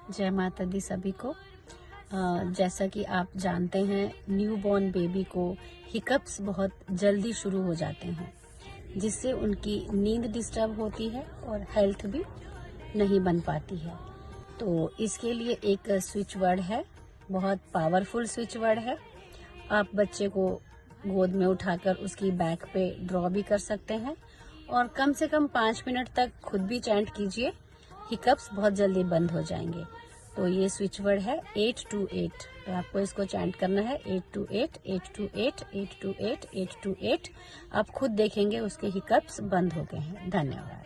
जय माता दी सभी को। जैसा कि आप जानते हैं, न्यूबॉर्न बेबी को हिकअप्स बहुत जल्दी शुरू हो जाते हैं, जिससे उनकी नींद डिस्टर्ब होती है और हेल्थ भी नहीं बन पाती है। तो इसके लिए एक स्विच वर्ड है, बहुत पावरफुल स्विच वर्ड है। आप बच्चे को गोद में उठाकर उसकी बैक पे ड्रॉ भी कर सकते हैं और कम से कम 5 मिनट तक खुद भी चैंट कीजिए, हिकअप्स बहुत जल्दी बंद हो जाएंगे। तो ये स्विच वर्ड है 828। तो आपको इसको चैंट करना है 828 828 828 828। आप खुद देखेंगे उसके हिकअप्स बंद हो गए हैं। धन्यवाद।